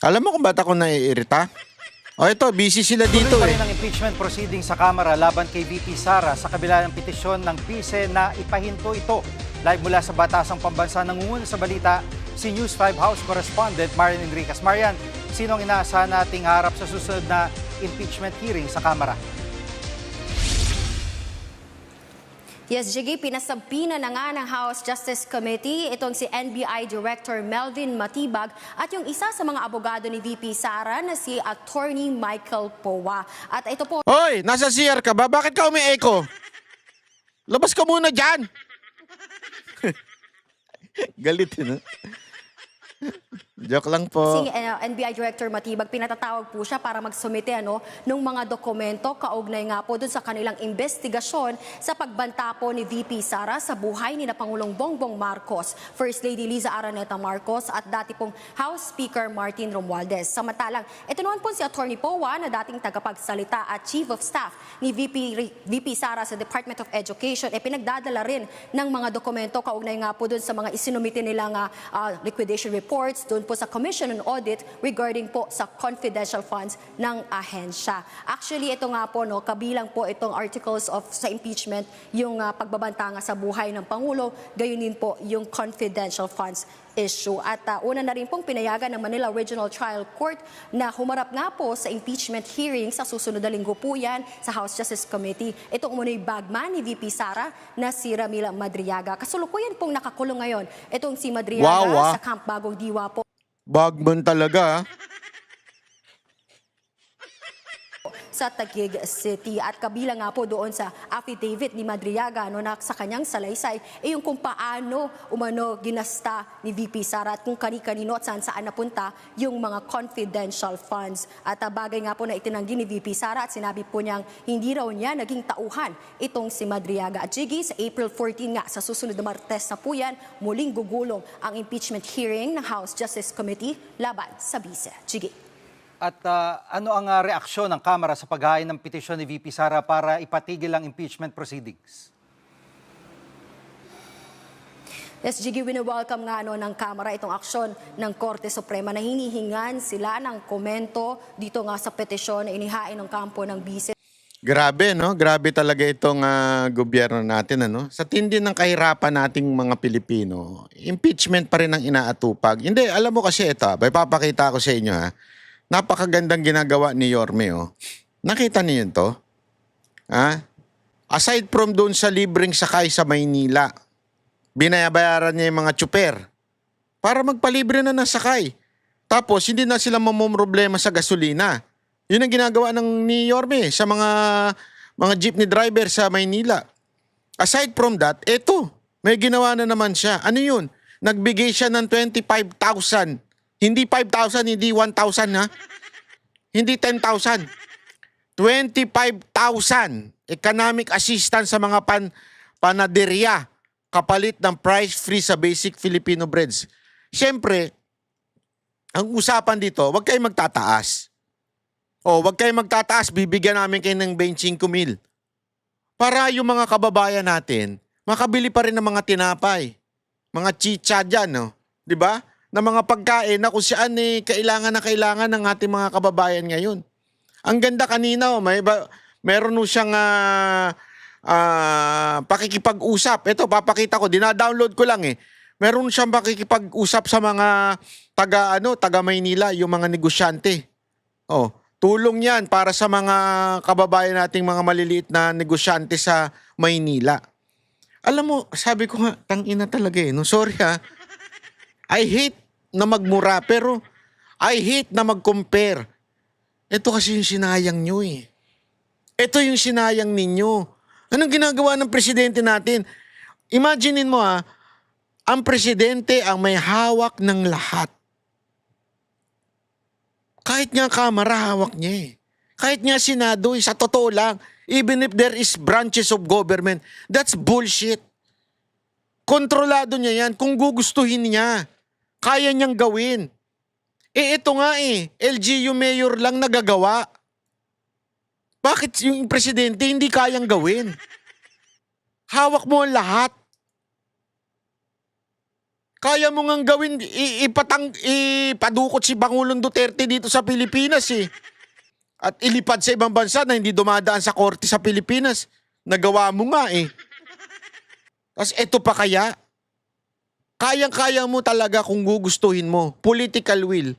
Alam mo kung ba't ako naiirita? O ito, busy sila dito Tuloy pa eh. rin ang impeachment proceeding sa Kamara laban kay VP Sara sa kabila ng petisyon ng PISE na ipahinto ito. Live mula sa Batasang Pambansa, nangunguna sa balita si News 5 House Correspondent Marian Enriquez. Marian, sino ang inaasahan nating harap sa susunod na impeachment hearing sa Kamara? Yes, Jiggy, pinasampina na nga ng House Justice Committee itong si NBI Director Melvin Matibag at yung isa sa mga abogado ni VP Sara na si Attorney Michael Powa. At ito po... Hoy, nasa CR ka ba? Bakit ka umi-echo? Labas ka muna dyan! Galit yun, Joke lang po. Si NBI Director Matibag, pinatatawag po siya para magsumite ng mga dokumento kaugnay nga po dun sa kanilang investigasyon sa pagbanta po ni VP Sara sa buhay ni na Pangulong Bongbong Marcos, First Lady Liza Araneta Marcos at dati pong House Speaker Martin Romualdez. Samantalang, ito naman po si Attorney Powa na dating tagapagsalita at Chief of Staff ni VP Sara sa Department of Education, pinagdadala rin ng mga dokumento kaugnay nga po dun sa mga isinumite nilang liquidation reports doon po sa Commission on Audit regarding po sa confidential funds ng ahensya. Actually, ito nga po, kabilang po itong articles of sa impeachment, yung pagbabanta nga sa buhay ng Pangulo, gayon din po yung confidential funds issue. At una na rin pong pinayagan ng Manila Regional Trial Court na humarap nga po sa impeachment hearing sa susunod na linggo po yan sa House Justice Committee. Itong umunoy bagman ni VP Sara na si Ramila Madriaga. Kasulukuyan pong nakakulong ngayon itong si Madriaga sa Camp Bagong Diwa po. Bagman talaga, Sa Taguig City at kabilang nga po doon sa affidavit ni Madriaga na sa kanyang salaysay yung kung paano ginasta ni VP Sara at kung kani-kanino at saan napunta yung mga confidential funds. At bagay nga po na itinanggi ni VP Sara at sinabi po niyang hindi raw niya naging tauhan itong si Madriaga. At Jiggy, sa April 14 nga sa susunod na Martes na po yan, muling gugulong ang impeachment hearing ng House Justice Committee laban sa Vice. Jiggy. At ano ang reaksyon ng Kamara sa paghain ng petisyon ni VP Sara para ipatigil ang impeachment proceedings? Yes, Jiggy, wini-welcome nga ng Kamara itong aksyon ng Korte Suprema na hinihingan sila ng komento dito nga sa petisyon na inihain ng kampo ng Vice. grabe no? Grabe talaga itong gobyerno natin. Sa tindi ng kahirapan nating mga Pilipino, impeachment pa rin ang inaatupag. Hindi, alam mo kasi ito, may papakita ko sa inyo Napakagandang ginagawa ni Yorme. Nakita niyo to? Aside from doon sa libreng sakay sa Maynila, binayabayaran niya yung mga tsuper para magpalibre na ng sakay. Tapos hindi na sila mamomroblema sa gasolina. Yun ang ginagawa ni Yorme sa mga jeepney driver sa Maynila. Aside from that, may ginawa na naman siya. Ano yun? Nagbigay siya ng 25,000. Hindi 5,000, hindi 1,000 Hindi 10,000. 25,000 economic assistance sa mga panaderya kapalit ng price free sa basic Filipino breads. Siyempre, ang usapan dito, wag kayong magtataas. Wag kayong magtataas, bibigyan namin kayo ng 25,000. Para yung mga kababayan natin, makabili pa rin ng mga tinapay. Mga chicha dyan, di ba? Na mga pagkain na kung saan kailangan ng ating mga kababayan ngayon. Ang ganda kanina, meron siyang pakikipag-usap. Ito, papakita ko, dina-download ko lang Meron siyang pakikipag-usap sa mga taga Maynila, yung mga negosyante. Tulong yan para sa mga kababayan nating mga maliliit na negosyante sa Maynila. Alam mo, sabi ko nga, tangina talaga no? Sorry I hate na magmura, pero I hate na mag-compare. Ito kasi yung sinayang nyo Ito yung sinayang ninyo. Anong ginagawa ng presidente natin? Imaginein mo ang presidente ang may hawak ng lahat. Kahit nga Kamara, hawak niya Kahit nga Senado, sa totoo lang, even if there is branches of government, that's bullshit. Kontrolado niya yan kung gugustuhin niya. Kaya niyang gawin. Ito nga LGU mayor lang nagagawa. Bakit yung presidente hindi kayang gawin? Hawak mo ang lahat. Kaya mo ngang gawin, ipadukot si Pangulong Duterte dito sa Pilipinas eh. At ilipad sa ibang bansa na hindi dumadaan sa korte sa Pilipinas. Nagawa mo nga eh. Tapos eto pa kaya, kayang-kaya mo talaga kung gugustuhin mo. Political will.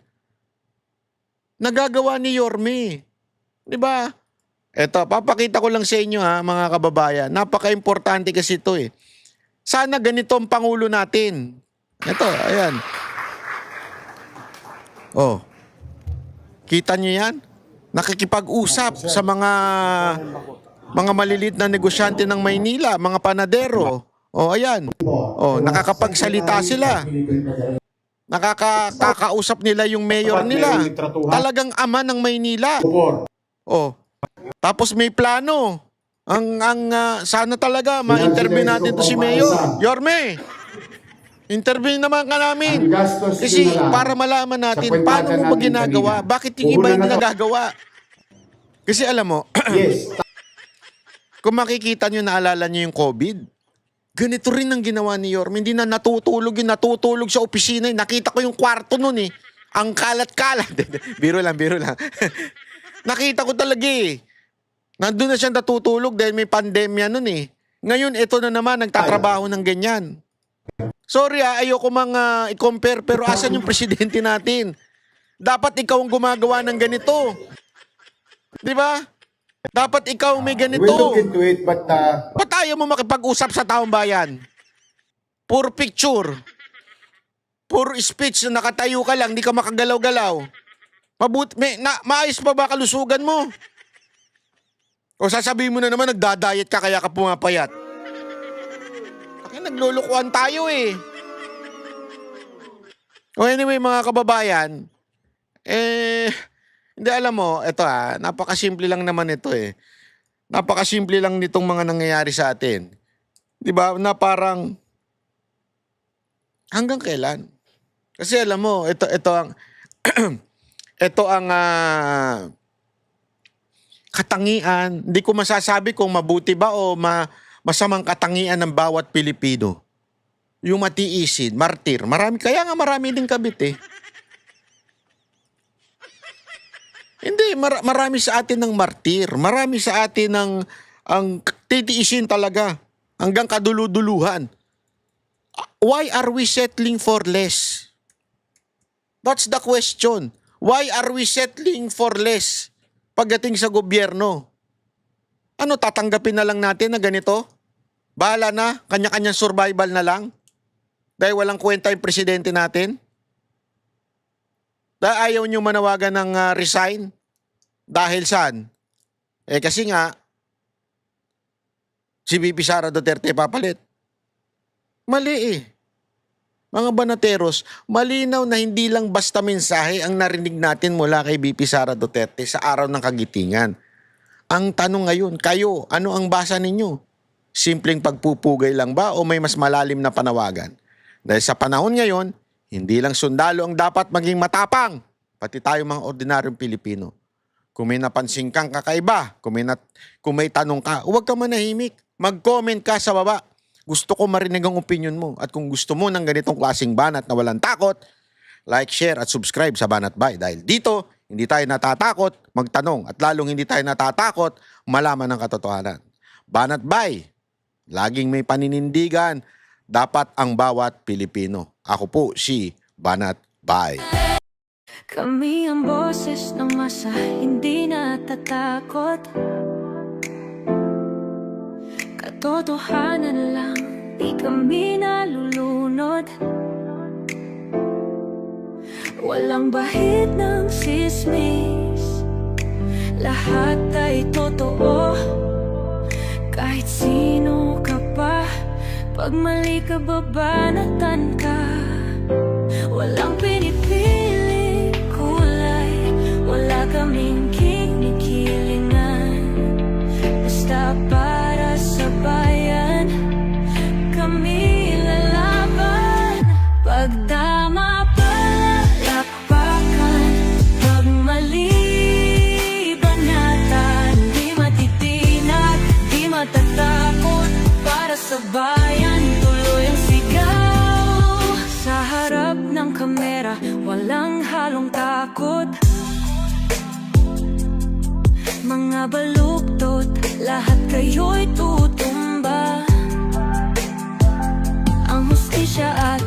Nagagawa ni Yorme. Di ba? Eto, papakita ko lang sa inyo ha, mga kababayan. Napaka-importante kasi ito eh. Sana ganito ang Pangulo natin. Ito, ayan. Oh. Kita nyo yan? Nakikipag-usap sa mga maliliit na negosyante ng Maynila, mga panadero. Oh, ayan. Oh, nakakapagsalita sila. Nakakausap nila yung mayor nila. Talagang ama ng Maynila. Oh. Tapos may plano. Sana talaga ma-interview natin to si Mayor. Yorme, interview naman ka namin. Kasi para malaman natin paano mo ba ginagawa? Bakit yung iba hindi nagagawa? Kasi alam mo, kung makikita nyo, naalala nyo yung COVID, ganito rin ang ginawa ni Yorme. Hindi na natutulog sa opisina. Nakita ko yung kwarto nun eh. Ang kalat-kalat. Biro lang. Nakita ko talaga eh. Nandun na siya natutulog dahil may pandemya nun eh. Ngayon, ito na naman, nagtatrabaho ng ganyan. Sorry ayoko mga i-compare, pero asan yung presidente natin? Dapat ikaw ang gumagawa ng ganito. Di ba? Dapat ikaw may ganito. We'll look into it, but Ba't ayaw mo makipag-usap sa taong bayan? Puro picture. Puro speech na nakatayo ka lang, di ka makagalaw-galaw. Maayos pa ba kalusugan mo? O sasabihin mo na naman, nagda-diet ka kaya ka pumapayat. Naglulukuhan tayo eh. O anyway, mga kababayan, hindi alam mo, ito napakasimple lang naman ito eh. Napakasimple lang nitong mga nangyayari sa atin. Di ba? Na parang, hanggang kailan? Kasi alam mo, ito ang, ito ang katangian. Hindi ko masasabi kung mabuti ba o masamang katangian ng bawat Pilipino. Yung matiisin, martir. Kaya nga marami din kabit eh. Hindi, marami sa atin ng martir. Marami sa atin ang titiisin talaga. Hanggang kaduluduluhan. Why are we settling for less? That's the question. Why are we settling for less pagdating sa gobyerno? Ano, tatanggapin na lang natin na ganito? Bahala na, kanya-kanyang survival na lang? Dahil walang kwenta yung presidente natin? Dahil ayaw nyo manawagan ng resign? Dahil saan? Kasi nga, si VP Sara Duterte papalit. Mali eh. Mga banateros, malinaw na hindi lang basta mensahe ang narinig natin mula kay VP Sara Duterte sa araw ng kagitingan. Ang tanong ngayon, kayo, ano ang basa ninyo? Simpleng pagpupugay lang ba o may mas malalim na panawagan? Dahil sa panahon ngayon, hindi lang sundalo ang dapat maging matapang, pati tayo mga ordinaryong Pilipino. Kung may napansin kang kakaiba, kung may tanong ka, huwag ka manahimik. Mag-comment ka sa baba. Gusto ko marinig ang opinion mo. At kung gusto mo ng ganitong klaseng banat na walang takot, like, share at subscribe sa Banat Bay. Dahil dito, hindi tayo natatakot magtanong at lalong hindi tayo natatakot malaman ang katotohanan. Banat Bay, laging may paninindigan, dapat ang bawat Pilipino. Ako po si Banat Bay. Kami ang boses ng masa, hindi natatakot. Katotohanan lang, di kami nalulunod. Walang bahid ng sismis, lahat ay totoo. Kahit sino ka pa, pag mali ka babanatan ka. Walang pinipili kulay, wala kaming kinikilingan. Basta para sa bayan, kami lalaban. Pagtama palakpakan, pag mali banatan. Di matitinag, di matatakot. Para sa bayan, tuloy ang sigaw sa takot. Mga baluktot, lahat kayo'y tutumba. Ang hustisya at